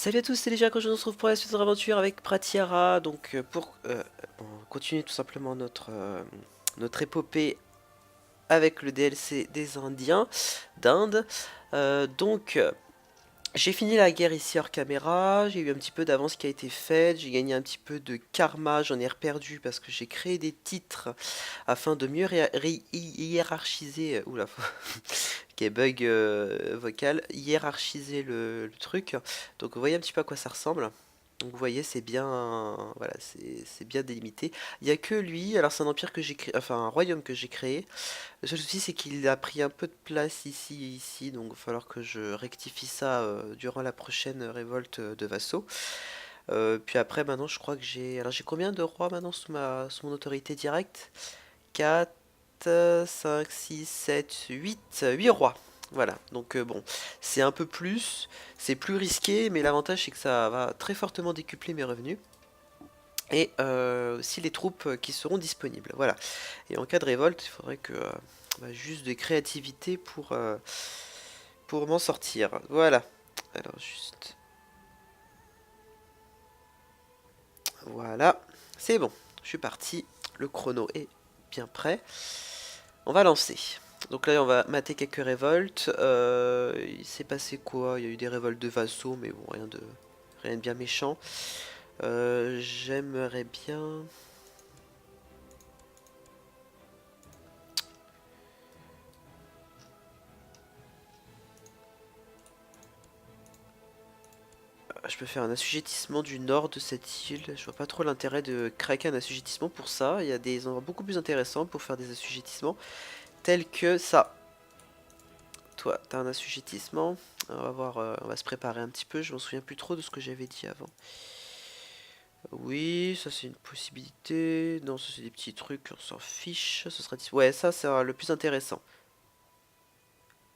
Salut à tous, c'est déjà quand je nous retrouve pour la suite de notre aventure avec Pratiara. Donc on continue tout simplement notre épopée avec le DLC des Indiens d'Inde. J'ai fini la guerre ici hors caméra, j'ai eu un petit peu d'avance qui a été faite, j'ai gagné un petit peu de karma, j'en ai reperdu parce que j'ai créé des titres afin de mieux hiérarchiser, oula, ok, bug vocal, hiérarchiser le truc. Donc vous voyez un petit peu à quoi ça ressemble. Donc vous voyez, c'est bien, voilà, c'est bien délimité. Il y a que lui. Alors c'est un empire que j'ai créé, enfin un royaume que j'ai créé. Le seul souci c'est qu'il a pris un peu de place ici et ici, donc il va falloir que je rectifie ça durant la prochaine révolte de vassaux. Puis après, maintenant, je crois que alors j'ai combien de rois maintenant sous mon autorité directe? 4, 5, 6, 7, 8 rois. Voilà, donc bon, c'est un peu plus, c'est plus risqué, mais l'avantage c'est que ça va très fortement décupler mes revenus. Et aussi les troupes qui seront disponibles. Voilà. Et en cas de révolte, il faudrait que juste de créativité pour m'en sortir. Voilà. Alors juste. Voilà. C'est bon. Je suis parti. Le chrono est bien prêt. On va lancer. Donc là, on va mater quelques révoltes. Il s'est passé quoi? Il y a eu des révoltes de vassaux, mais bon, rien de bien méchant. J'aimerais bien. Je peux faire un assujettissement du nord de cette île. Je vois pas trop l'intérêt de craquer un assujettissement pour ça. Il y a des endroits beaucoup plus intéressants pour faire des assujettissements, tels que ça. Toi, t'as un assujettissement. On va voir, on va se préparer un petit peu. Je m'en souviens plus trop de ce que j'avais dit avant. Oui, ça c'est une possibilité. Non, ça c'est des petits trucs, on s'en fiche. Ce sera... Ouais, ça c'est le plus intéressant.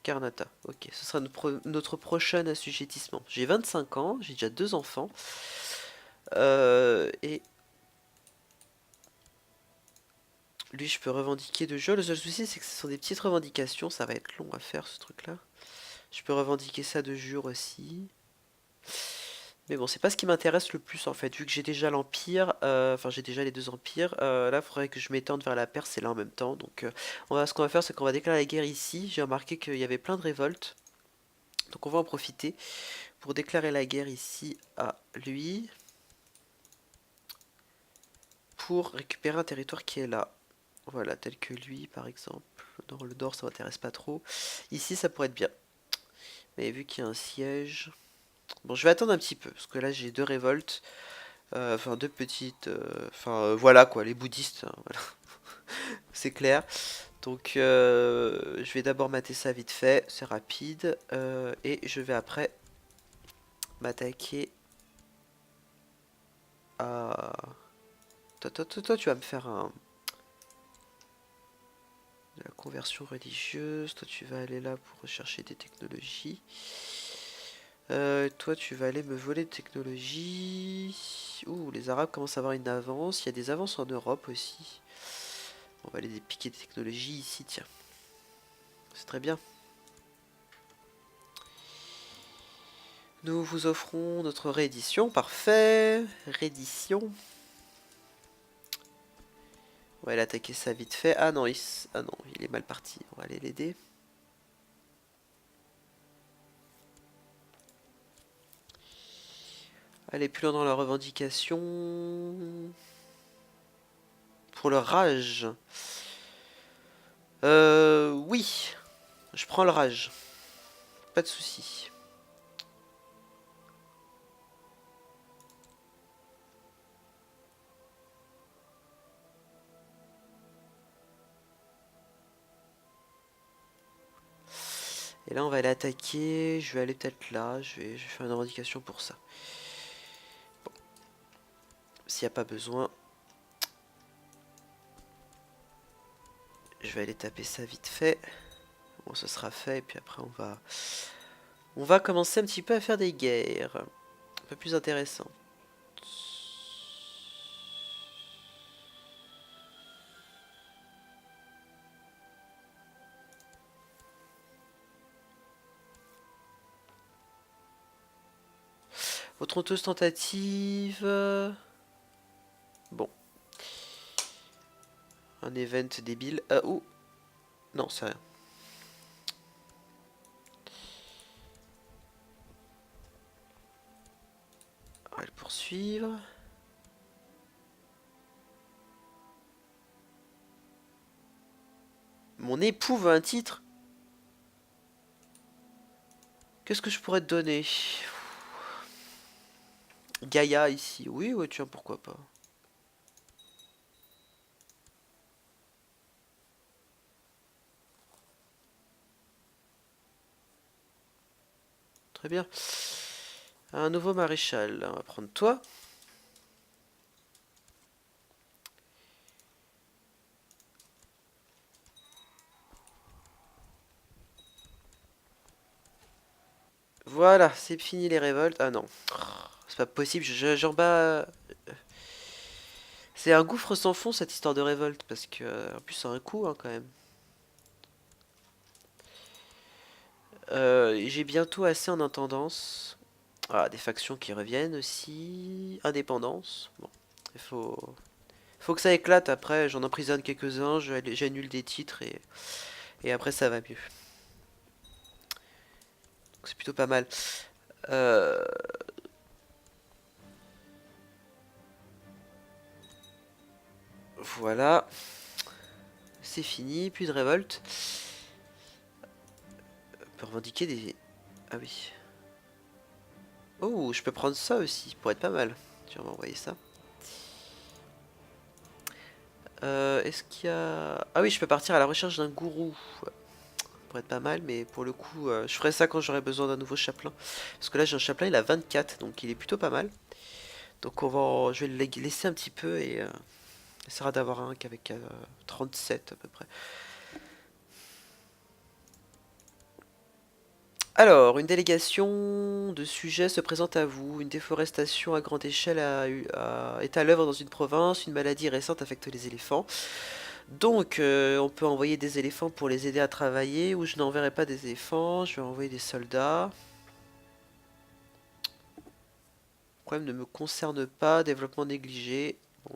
Karnata, ok. Ce sera notre prochain assujettissement. J'ai 25 ans, j'ai déjà 2 enfants. Et lui, je peux revendiquer de jeu. Le seul souci, c'est que ce sont des petites revendications. Ça va être long à faire, ce truc-là. Je peux revendiquer ça de jure aussi. Mais bon, c'est pas ce qui m'intéresse le plus, en fait. Vu que j'ai déjà l'Empire, enfin, j'ai déjà les 2 empires. Là, il faudrait que je m'étende vers la Perse et là en même temps. Donc, ce qu'on va faire, c'est qu'on va déclarer la guerre ici. J'ai remarqué qu'il y avait plein de révoltes. Donc, on va en profiter pour déclarer la guerre ici à lui. Pour récupérer un territoire qui est là. Voilà, tel que lui, par exemple. Dans le nord, ça m'intéresse pas trop. Ici, ça pourrait être bien. Mais vu qu'il y a un siège... Bon, je vais attendre un petit peu, parce que là, j'ai 2 révoltes. Enfin, 2 petites... Enfin, voilà, quoi, les bouddhistes, hein, voilà. C'est clair. Donc, je vais d'abord mater ça vite fait, c'est rapide. Et je vais après m'attaquer à... Toi, tu vas me faire de la conversion religieuse. Toi, tu vas aller là pour rechercher des technologies. Toi, tu vas aller me voler de technologie. Ouh, les Arabes commencent à avoir une avance. Il y a des avances en Europe aussi. On va aller piquer des technologies ici, tiens. C'est très bien. Nous vous offrons notre réédition. Parfait. Réédition. On va aller attaquer ça vite fait. Ah non, ah non, il est mal parti. On va aller l'aider. Aller plus loin dans la revendication. Pour le rage. Oui. Je prends le rage. Pas de souci. Et là, on va aller attaquer. Je vais aller peut-être là. Je vais faire une revendication pour ça. Bon. S'il n'y a pas besoin. Je vais aller taper ça vite fait. Bon, ce sera fait. Et puis après, on va commencer un petit peu à faire des guerres. Un peu plus intéressant. Autre honteuse tentative. Bon. Un event débile. Oh. Non, c'est rien. On va le poursuivre. Mon époux veut un titre. Qu'est-ce que je pourrais te donner? Gaïa ici. Oui, ouais, tiens, pourquoi pas. Très bien. Un nouveau maréchal. On va prendre toi. Voilà, c'est fini les révoltes. Ah non. C'est pas possible, j'en bats. C'est un gouffre sans fond cette histoire de révolte, parce que en plus ça a un coût hein, quand même. J'ai bientôt assez en intendance. Ah, des factions qui reviennent aussi. Indépendance. Bon, faut que ça éclate après. J'en emprisonne quelques-uns, j'annule des titres et après ça va mieux. Donc c'est plutôt pas mal. Euh, voilà, c'est fini, plus de révolte. On peut revendiquer des... Ah oui. Oh, je peux prendre ça aussi, pour être pas mal. Tu vas m'envoyer ça. Est-ce qu'il y a... Ah oui, je peux partir à la recherche d'un gourou. Pour être pas mal, mais pour le coup, je ferai ça quand j'aurai besoin d'un nouveau chapelain. Parce que là, j'ai un chapelain, il a 24, donc il est plutôt pas mal. Donc je vais le laisser un petit peu et on essaiera d'avoir un qu'avec 37 à peu près. Alors, une délégation de sujets se présente à vous. Une déforestation à grande échelle est à l'œuvre dans une province. Une maladie récente affecte les éléphants. Donc, on peut envoyer des éléphants pour les aider à travailler, ou je n'enverrai pas des éléphants, je vais envoyer des soldats. Le problème ne me concerne pas, développement négligé. Bon,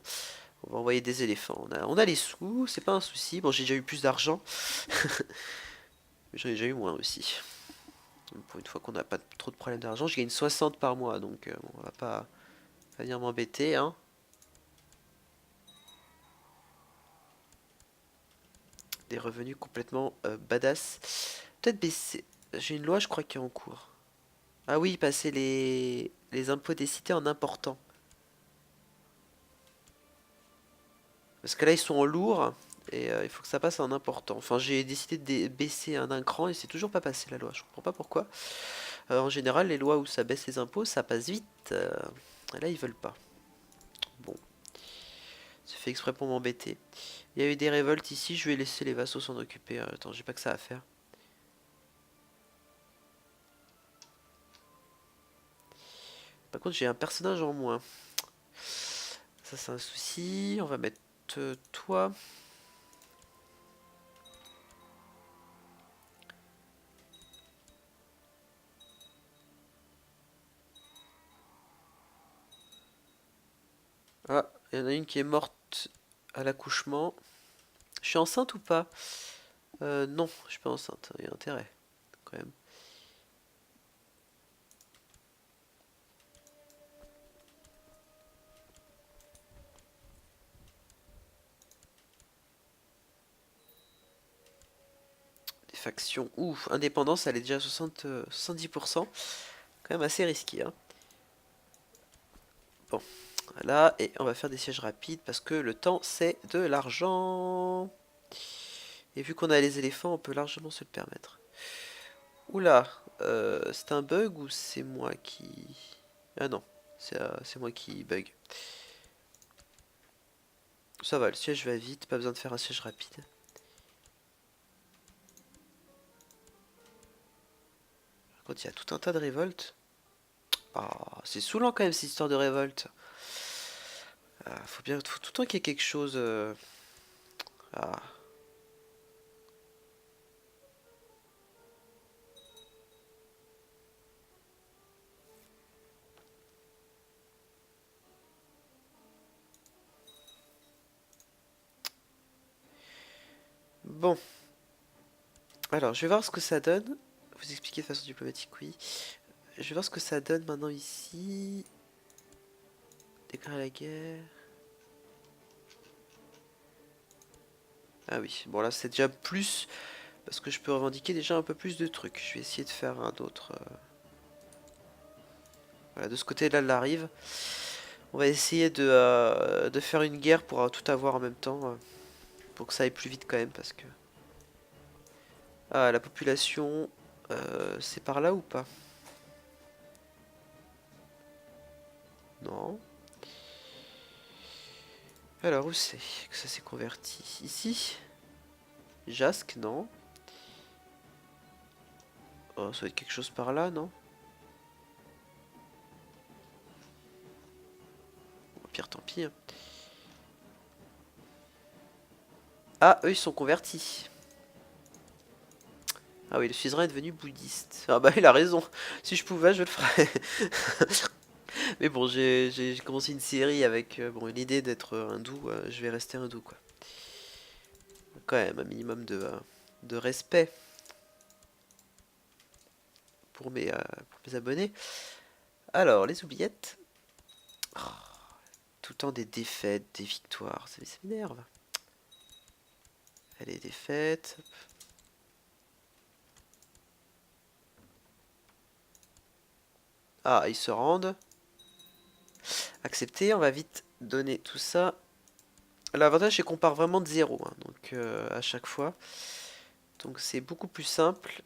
on va envoyer des éléphants. On a les sous, c'est pas un souci. Bon, j'ai déjà eu plus d'argent, mais j'en ai déjà eu moins aussi. Pour une fois qu'on n'a pas trop de problèmes d'argent, je gagne 60 par mois, donc bon, on va pas venir m'embêter, hein. Des revenus complètement badass. Peut-être baisser. J'ai une loi, je crois, qui est en cours. Ah oui, passer les impôts des cités en important. Parce que là, ils sont en lourd et il faut que ça passe en important. Enfin, j'ai décidé de baisser d'un cran et c'est toujours pas passé la loi. Je comprends pas pourquoi. En général, les lois où ça baisse les impôts, ça passe vite. Là, ils veulent pas. Bon, c'est fait exprès pour m'embêter. Il y a eu des révoltes ici, je vais laisser les vassaux s'en occuper. Attends, j'ai pas que ça à faire. Par contre, j'ai un personnage en moins. Ça, c'est un souci. On va mettre toi. Ah, il y en a une qui est morte à l'accouchement. Je suis enceinte ou pas? Non, je suis pas enceinte. Il y a intérêt, quand même. Des factions. Ouf, indépendance, elle est déjà à 70%. Quand même assez risqué, hein. Bon, voilà. Et on va faire des sièges rapides parce que le temps, c'est de l'argent. Et vu qu'on a les éléphants, on peut largement se le permettre. Oula, c'est un bug ou c'est moi qui... Ah non, c'est moi qui bug. Ça va, le siège va vite, pas besoin de faire un siège rapide. Par contre, il y a tout un tas de révoltes. Ah, c'est saoulant quand même cette histoire de révolte. Faut tout le temps qu'il y ait quelque chose. Ah. Bon, alors je vais voir ce que ça donne. Vous expliquer de façon diplomatique, oui. Je vais voir ce que ça donne maintenant ici. Déclarer la guerre. Ah oui, bon là c'est déjà plus, parce que je peux revendiquer déjà un peu plus de trucs. Je vais essayer de faire un autre. Voilà, de ce côté-là, elle arrive. On va essayer de faire une guerre pour tout avoir en même temps. Pour que ça aille plus vite quand même, parce que... Ah, la population, c'est par là ou pas? Non. Alors, où c'est que ça s'est converti? Ici? Jasque, non. Oh, ça va être quelque chose par là, non? Au pire, tant pis, hein. Ah, eux, ils sont convertis. Ah oui, le suzerain est devenu bouddhiste. Ah bah, il a raison. Si je pouvais, je le ferais. Mais bon, j'ai commencé une série avec bon, une idée d'être hindou. Je vais rester hindou, quoi. Quand même, un minimum de respect pour mes abonnés. Alors, les oubliettes. Oh, tout le temps des défaites, des victoires. Ça m'énerve. Allez, défaites. Ah, ils se rendent. Accepter, on va vite donner tout ça. L'avantage c'est qu'on part vraiment de zéro, hein, donc à chaque fois. Donc c'est beaucoup plus simple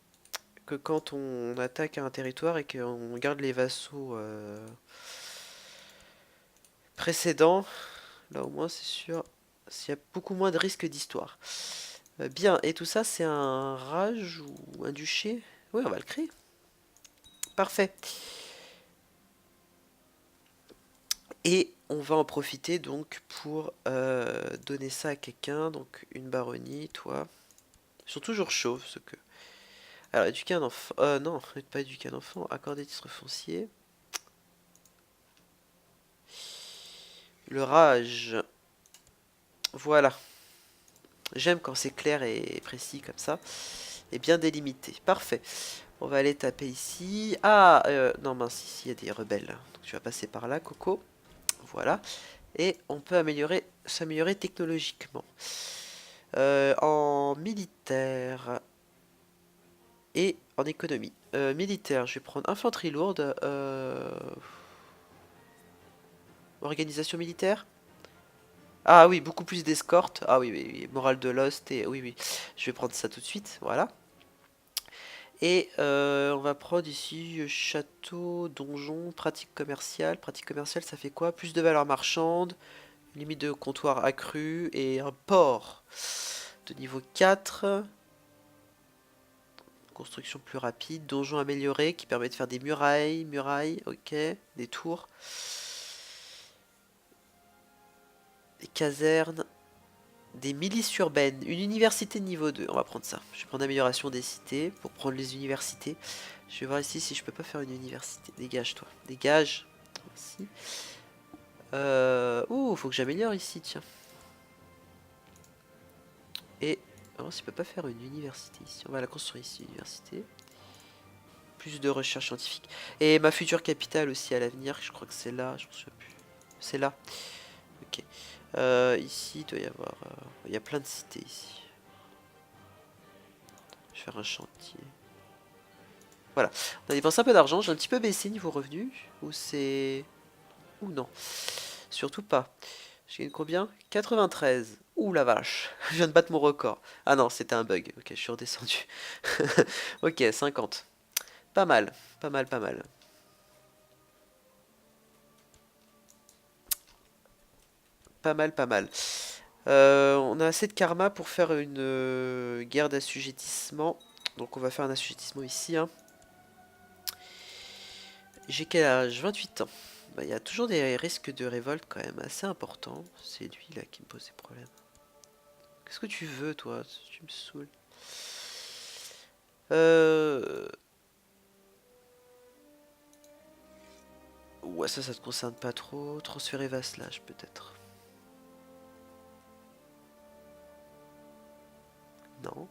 que quand on attaque un territoire et qu'on garde les vassaux précédents. Là au moins c'est sûr, s'il y a beaucoup moins de risques d'histoire. Bien, et tout ça c'est un rage ou un duché? Oui, on va le créer. Parfait. Et on va en profiter donc pour donner ça à quelqu'un. Donc une baronnie, toi. Ils sont toujours chauves, ce que... Alors, éduquer un enfant... non, pas éduquer un enfant. Accorder titre foncier. Le rage. Voilà. J'aime quand c'est clair et précis comme ça. Et bien délimité. Parfait. On va aller taper ici. Ah, non mince, ici il y a des rebelles. Donc tu vas passer par là, Coco. Voilà. Et on peut s'améliorer technologiquement. En militaire et en économie. Militaire, je vais prendre infanterie lourde. Organisation militaire. Ah oui, beaucoup plus d'escorte. Ah oui, oui, oui, morale de Lost. Et oui, oui, je vais prendre ça tout de suite. Voilà. Et on va prendre ici château, donjon, pratique commerciale. Pratique commerciale, ça fait quoi? Plus de valeur marchande, limite de comptoir accrue et un port de niveau 4. Construction plus rapide, donjon amélioré qui permet de faire des murailles, ok, des tours, des casernes, des milices urbaines, une université de niveau 2, on va prendre ça. Je vais prendre amélioration des cités pour prendre les universités. Je vais voir ici si je peux pas faire une université. Dégage toi, dégage. Merci. Ouh, faut que j'améliore ici, tiens. Et alors, si je peux pas faire une université ici, on va la construire ici, université. Plus de recherche scientifique. Et ma future capitale aussi à l'avenir, je crois que c'est là, je me souviens plus. C'est là. Ok. Ici, il doit y avoir... il y a plein de cités ici. Je vais faire un chantier. Voilà. On a dépensé un peu d'argent. J'ai un petit peu baissé niveau revenu. Ou c'est... Ou non. Surtout pas. J'ai gagné combien? 93. Ouh la vache. Je viens de battre mon record. Ah non, c'était un bug. Ok, je suis redescendu. Ok, 50. Pas mal. Pas mal, pas mal. Pas mal, pas mal. On a assez de karma pour faire une guerre d'assujettissement. Donc on va faire un assujettissement ici, hein. J'ai quel âge? 28 ans. Bah, il y a toujours des risques de révolte quand même assez importants. C'est lui là qui me pose des problèmes. Qu'est-ce que tu veux toi? Tu me saoules. Euh... Ouais, ça te concerne pas trop. Transférer vasselage peut-être. Non.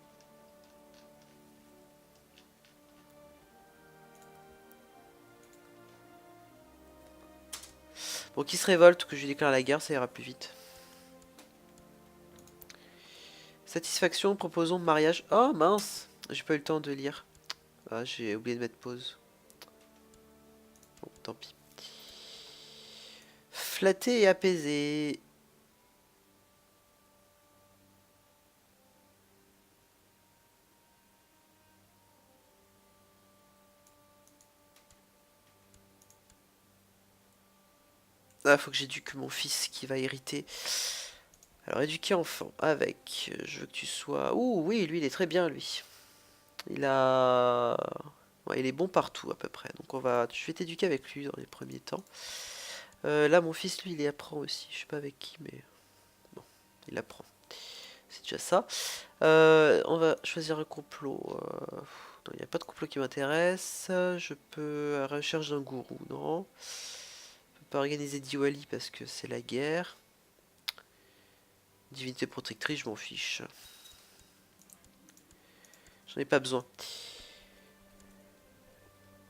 Bon, qui se révolte, que je lui déclare la guerre, ça ira plus vite. Satisfaction, proposons mariage. Oh mince, j'ai pas eu le temps de lire. Ah, j'ai oublié de mettre pause. Bon, tant pis. Flatté et apaisé. Ah, faut que j'éduque mon fils qui va hériter. Alors, éduquer enfant avec. Je veux que tu sois. Ouh, oui, lui, il est très bien, lui. Il a. Ouais, il est bon partout, à peu près. Donc, je vais t'éduquer avec lui dans les premiers temps. Là, mon fils, lui, il apprend aussi. Je sais pas avec qui, mais bon, il apprend. C'est déjà ça. On va choisir un complot. Non, il n'y a pas de complot qui m'intéresse. Je peux. À la recherche d'un gourou, non. Je peux pas organiser Diwali parce que c'est la guerre. Divinité protectrice, je m'en fiche. J'en ai pas besoin.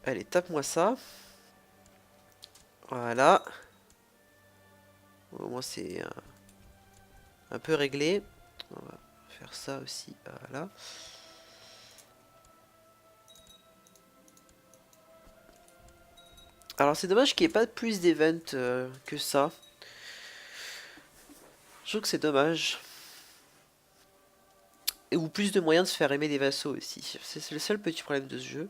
Allez, tape-moi ça. Voilà. Au moins c'est un peu réglé. On va faire ça aussi. Voilà. Alors c'est dommage qu'il n'y ait pas plus d'events que ça. Je trouve que c'est dommage. Ou plus de moyens de se faire aimer des vassaux aussi. C'est le seul petit problème de ce jeu.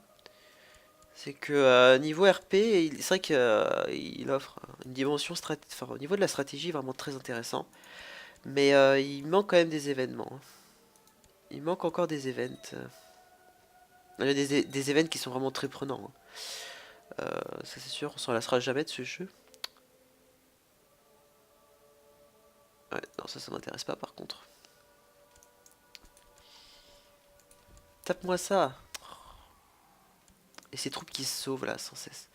C'est que niveau RP, c'est vrai qu'il offre une dimension enfin, au niveau de la stratégie vraiment très intéressant. Mais il manque quand même des événements, hein. Il manque encore des events. Il y a des events qui sont vraiment très prenants, hein. Ça c'est sûr, on s'en lassera jamais de ce jeu. Ouais, non, ça m'intéresse pas par contre. Tape-moi ça. Et ces troupes qui se sauvent là sans cesse.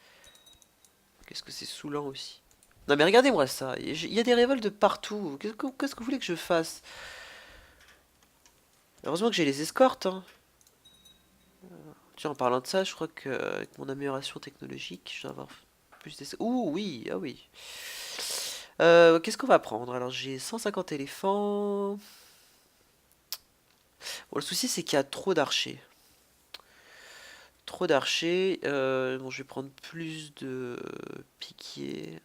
Qu'est-ce que c'est saoulant aussi. Non mais regardez-moi ça, il y a des révoltes de partout. Qu'est-ce que vous voulez que je fasse? Heureusement que j'ai les escortes, hein. Tiens, en parlant de ça, je crois que avec mon amélioration technologique, je dois avoir plus d'escortes. Ouh oui, ah oui. Qu'est-ce qu'on va prendre? Alors j'ai 150 éléphants. Bon, le souci c'est qu'il y a trop d'archers. Trop d'archers. Bon, je vais prendre plus de piquiers,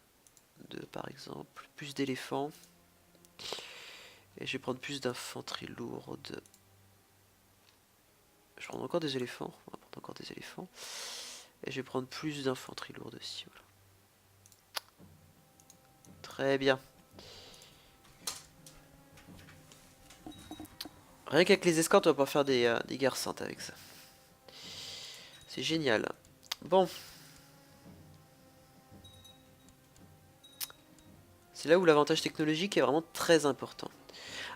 par exemple, plus d'éléphants. Et je vais prendre plus d'infanterie lourde. Je vais prendre encore des éléphants. On va prendre encore des éléphants. Et je vais prendre plus d'infanterie lourde aussi. Voilà. Très bien. Rien qu'avec les escortes, on va pouvoir faire des guerres saintes avec ça. C'est génial. Bon. C'est là où l'avantage technologique est vraiment très important.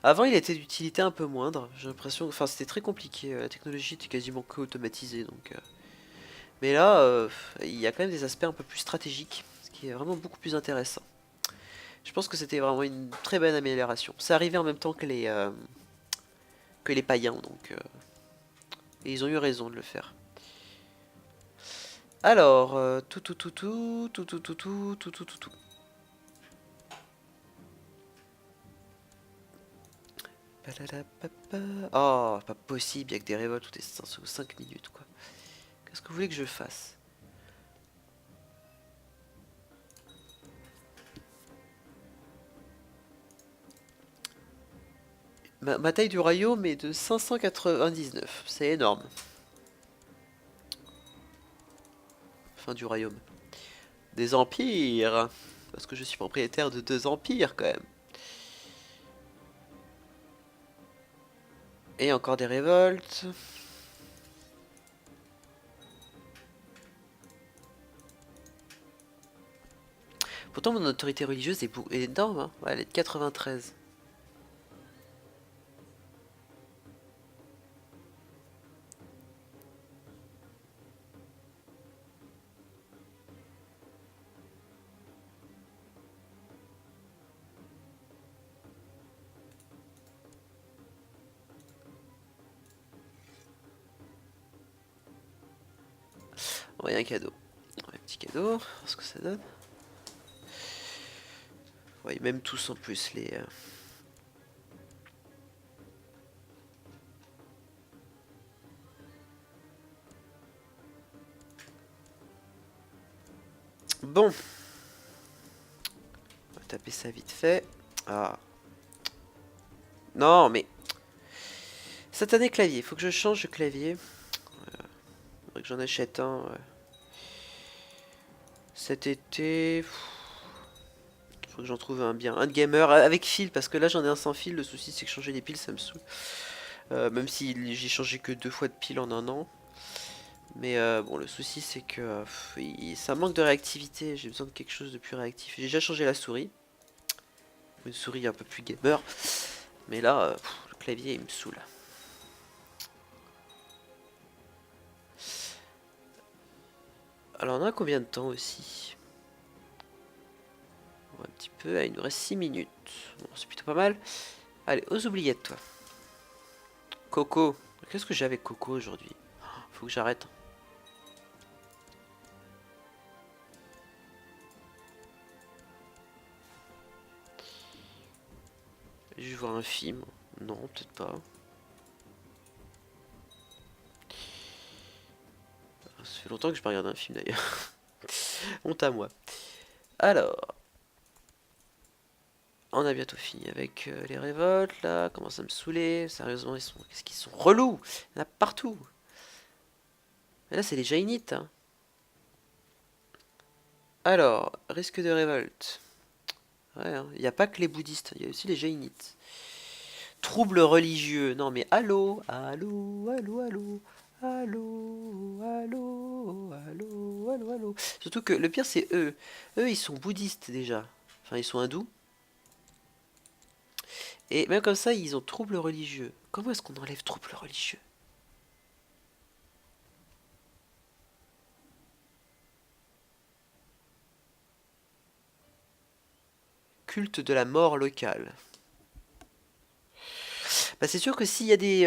Avant, il était d'utilité un peu moindre. J'ai l'impression, enfin, c'était très compliqué. La technologie était quasiment que automatisée, donc. Mais là, il y a quand même des aspects un peu plus stratégiques, ce qui est vraiment beaucoup plus intéressant. Je pense que c'était vraiment une très bonne amélioration. C'est arrivé en même temps que les païens, donc. Et ils ont eu raison de le faire. Alors, tout. Oh, pas possible, il y a que des révoltes toutes les 5 minutes, quoi. Qu'est-ce que vous voulez que je fasse? Ma taille du royaume est de 599, c'est énorme. Fin du royaume. Des empires, parce que je suis propriétaire de 2 empires quand même. Et encore des révoltes. Pourtant mon autorité religieuse est énorme, hein. Ouais, elle est de 93. Ouais, un cadeau. Ouais, petit cadeau, voir ce que ça donne. Ouais, même tous en plus les... Bon, on va taper ça vite fait. Ah. Non, mais... Satané clavier, faut que je change de clavier. Faudrait que j'en achète un. Cet été... Faut que j'en trouve un bien. Un de gamer avec fil, parce que là j'en ai un sans fil. Le souci c'est que changer les piles ça me saoule. Même si j'ai changé que 2 fois de pile en un an. Mais bon, le souci c'est que ça manque de réactivité. J'ai besoin de quelque chose de plus réactif. J'ai déjà changé la souris. Une souris un peu plus gamer. Mais là, le clavier il me saoule. Alors on a combien de temps aussi? Un petit peu, il nous reste 6 minutes. Bon, c'est plutôt pas mal. Allez, aux oubliettes, toi. Coco. Qu'est-ce que j'ai avec Coco aujourd'hui? Faut que j'arrête. Je vais voir un film. Non, peut-être pas. Ça fait longtemps que je pas regardé un film d'ailleurs. Honte à moi. Alors, on a bientôt fini avec les révoltes là. Commence à me saouler. Sérieusement, qu'est-ce qu'ils sont relous. Il y en a partout. Et là, c'est les Jainites. Hein. Alors, risque de révolte. Ouais, hein. Il n'y a pas que les bouddhistes, il y a aussi les Jainites. Troubles religieux. Non mais allô, allô, allô, allô, allô, allô, allô, allô, allô. Surtout que le pire c'est eux. Eux ils sont bouddhistes déjà. Enfin ils sont hindous. Et même comme ça ils ont troubles religieux. Comment est-ce qu'on enlève troubles religieux? Culte de la mort locale. Bah c'est sûr que s'il y a des...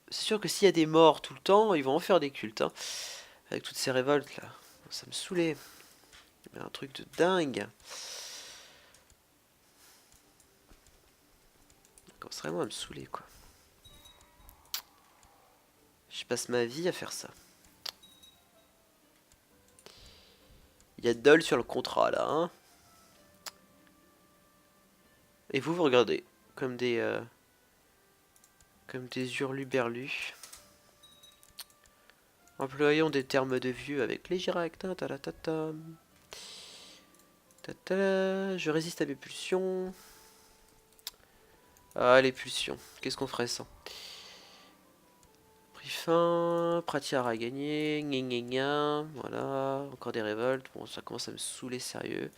C'est sûr que s'il y a des morts tout le temps, ils vont en faire des cultes. Hein. Avec toutes ces révoltes là. Ça me saoulait. Mais un truc de dingue. Ça commence vraiment à me saouler quoi. Je passe ma vie à faire ça. Il y a Dol sur le contrat là, hein. Et vous regardez comme des hurluberlus. Employons des termes de vieux avec les Girac. Je résiste à mes pulsions. Ah, les pulsions. Qu'est-ce qu'on ferait sans? Pris fin. Pratiar a gagné. Gna gna gna. Voilà. Encore des révoltes. Bon, ça commence à me saouler sérieux.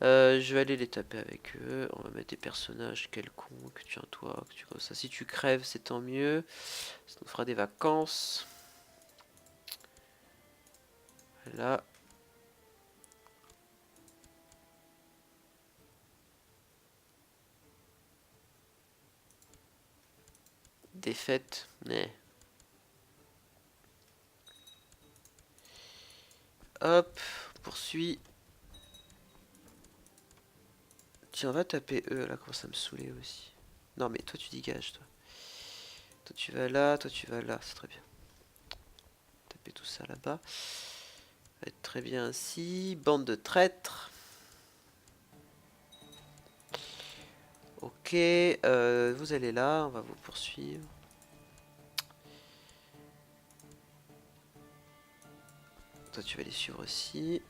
Je vais aller les taper avec eux. On va mettre des personnages quelconques. Tiens, toi, que tu vois ça. Si tu crèves, c'est tant mieux. Ça nous fera des vacances. Là. Défaite. Mais. Hop. Poursuit. Tiens, on va taper eux. Là, commence à me saouler aussi. Non, mais toi, tu dégages, toi. Toi, tu vas là. Toi, tu vas là. C'est très bien. Taper tout ça là-bas. Ça va être très bien ainsi. Bande de traîtres. Ok. Vous allez là. On va vous poursuivre. Toi, tu vas les suivre aussi.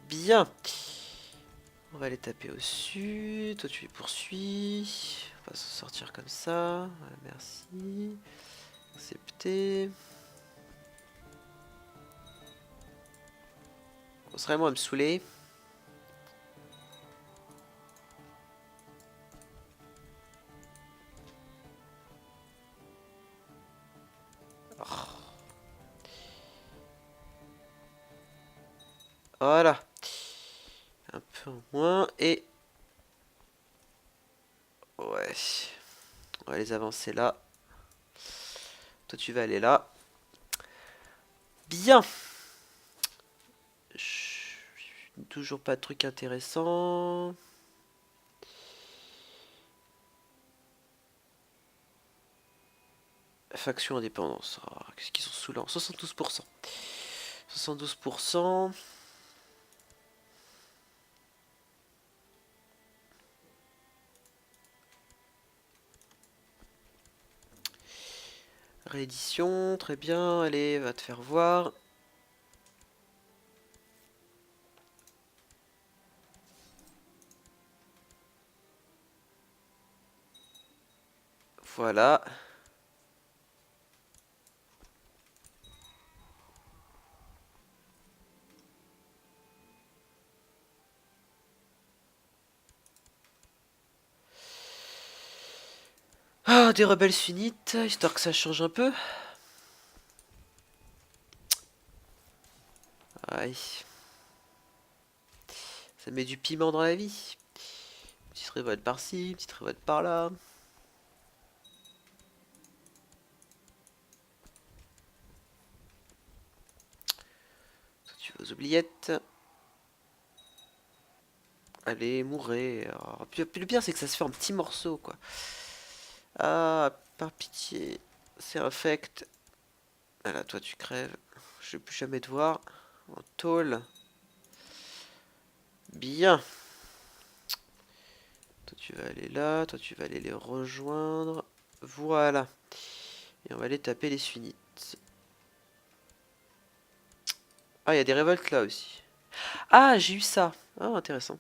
Bien. On va les taper au sud. Toi, tu les poursuis. On va s'en sortir comme ça. Voilà, merci. Accepter. On serait moi à me saouler. Oh. Voilà. Un peu en moins. Et... Ouais. va les avancer là. Toi, tu vas aller là. Bien. Toujours pas de truc intéressant. Faction indépendance. Oh, qu'est-ce qu'ils sont saoulants. 72%. 72%. Réédition, très bien. Allez, va te faire voir. Voilà. Ah, des rebelles sunnites, histoire que ça change un peu. Aïe. Ça met du piment dans la vie. Petite révolte par-ci, petite révolte par-là. Tu vas aux oubliettes. Allez, mourrez. Oh, le pire, c'est que ça se fait en petits morceaux, quoi. Ah, par pitié. C'est infect. Voilà, toi, tu crèves. Je ne vais plus jamais te voir. En tôle. Bien. Toi, tu vas aller là. Toi, tu vas aller les rejoindre. Voilà. Et on va aller taper les sunnites. Ah, il y a des révoltes là aussi. Ah, j'ai eu ça. Ah, intéressant.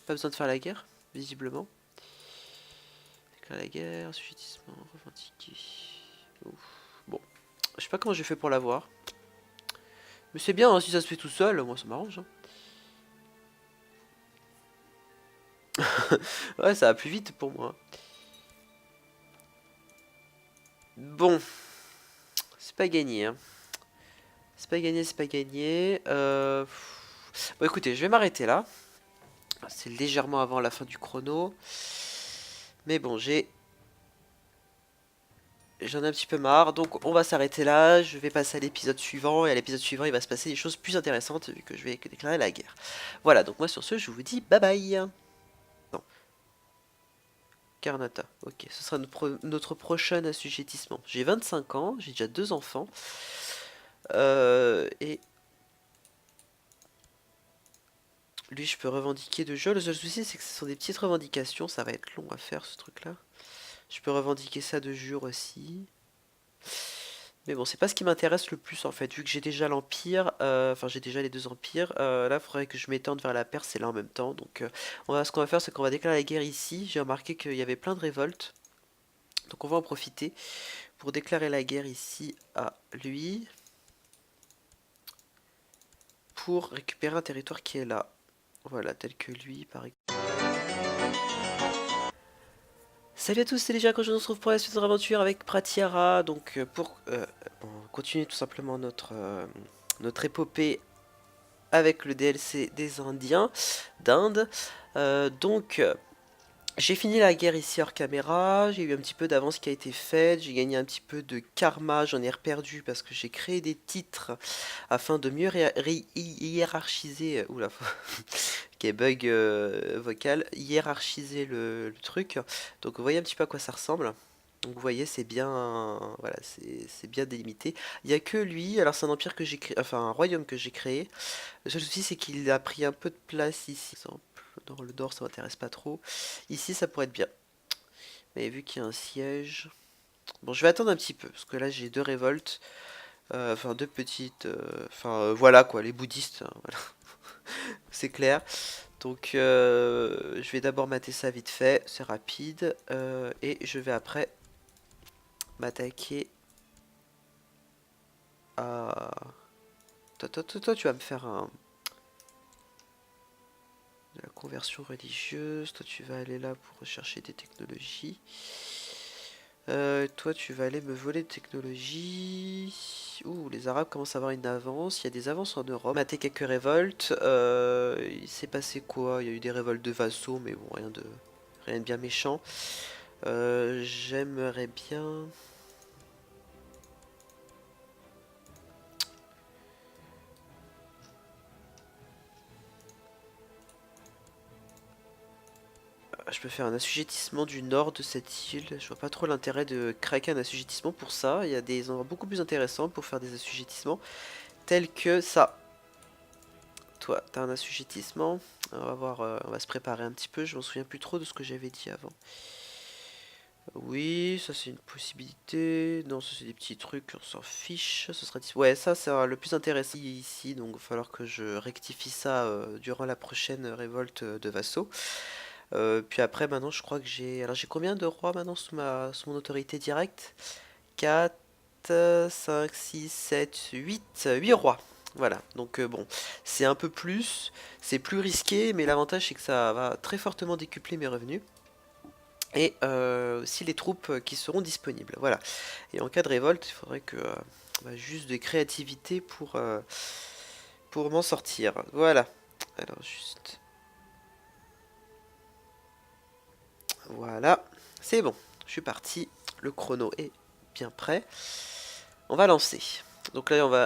Pas besoin de faire la guerre, visiblement. Déclarer la guerre, assujettissement, revendiqué. Ouf. Bon, je sais pas comment j'ai fait pour l'avoir. Mais c'est bien, hein, si ça se fait tout seul, moi ça m'arrange. Hein. Ouais, ça va plus vite pour moi. Bon, c'est pas gagné. Hein. C'est pas gagné, c'est pas gagné. Bon, écoutez, je vais m'arrêter là. C'est légèrement avant la fin du chrono. Mais bon, j'en ai un petit peu marre, donc on va s'arrêter là. Je vais passer à l'épisode suivant, et à l'épisode suivant, il va se passer des choses plus intéressantes vu que je vais déclarer la guerre. Voilà, donc moi sur ce, je vous dis bye bye. Non, Karnata, ok, ce sera notre prochain assujettissement. J'ai 25 ans, j'ai déjà 2 enfants, et lui, je peux revendiquer de jeu. Le seul souci, c'est que ce sont des petites revendications, ça va être long à faire ce truc-là. Je peux revendiquer ça de jure aussi. Mais bon, c'est pas ce qui m'intéresse le plus en fait, vu que j'ai déjà l'Empire, enfin j'ai déjà les 2 empires, là il faudrait que je m'étende vers la Perse et là en même temps, donc ce qu'on va faire c'est qu'on va déclarer la guerre ici, j'ai remarqué qu'il y avait plein de révoltes, donc on va en profiter pour déclarer la guerre ici à lui, pour récupérer un territoire qui est là, voilà, tel que lui par exemple. Salut à tous, c'est déjà quand je nous retrouve pour la suite de notre aventure avec Pratiara, donc pour continuer tout simplement notre épopée avec le DLC des Indiens d'Inde. Donc, j'ai fini la guerre ici hors caméra, j'ai eu un petit peu d'avance qui a été faite, j'ai gagné un petit peu de karma, j'en ai reperdu parce que j'ai créé des titres afin de mieux hiérarchiser, oula, ok, bug vocal, hiérarchiser le truc. Donc vous voyez un petit peu à quoi ça ressemble. Donc vous voyez, c'est bien, voilà, c'est bien délimité. Il n'y a que lui, alors c'est un empire que j'ai créé, enfin un royaume que j'ai créé. Le seul souci, c'est qu'il a pris un peu de place ici. Par exemple, dans le nord, ça m'intéresse pas trop. Ici, ça pourrait être bien. Mais vu qu'il y a un siège... Bon, je vais attendre un petit peu, parce que là, j'ai 2 révoltes. Enfin, 2 petites... Enfin, voilà, quoi, les bouddhistes. Hein, voilà. C'est clair. Donc, je vais d'abord mater ça vite fait. C'est rapide. Et je vais après m'attaquer à... Toi, tu vas me faire de la conversion religieuse. Toi, tu vas aller là pour rechercher des technologies. Toi, tu vas aller me voler de technologie. Ouh, les Arabes commencent à avoir une avance. Il y a des avances en Europe. Maté quelques révoltes. Il s'est passé quoi? Il y a eu des révoltes de vassaux, mais bon, Rien de bien méchant. J'aimerais bien... Je peux faire un assujettissement du nord de cette île. Je vois pas trop l'intérêt de craquer un assujettissement pour ça. Il y a des endroits beaucoup plus intéressants pour faire des assujettissements. Tels que ça. Toi, t'as un assujettissement. On va voir, on va se préparer un petit peu. Je m'en souviens plus trop de ce que j'avais dit avant. Oui, ça c'est une possibilité. Non, ça c'est des petits trucs, on s'en fiche. Ce sera... Ouais, ça c'est le plus intéressant ici. Donc il va falloir que je rectifie ça durant la prochaine révolte de vassaux. Puis après, maintenant, je crois que j'ai... Alors, j'ai combien de rois maintenant sous mon autorité directe? 4, 5, 6, 7, 8 rois. Voilà, donc bon, c'est un peu plus, c'est plus risqué, mais l'avantage c'est que ça va très fortement décupler mes revenus. Et aussi les troupes qui seront disponibles. Voilà. Et en cas de révolte, il faudrait que juste de créativité pour m'en sortir. Voilà. Alors juste... Voilà, c'est bon, je suis parti, le chrono est bien prêt. On va lancer. Donc là, on va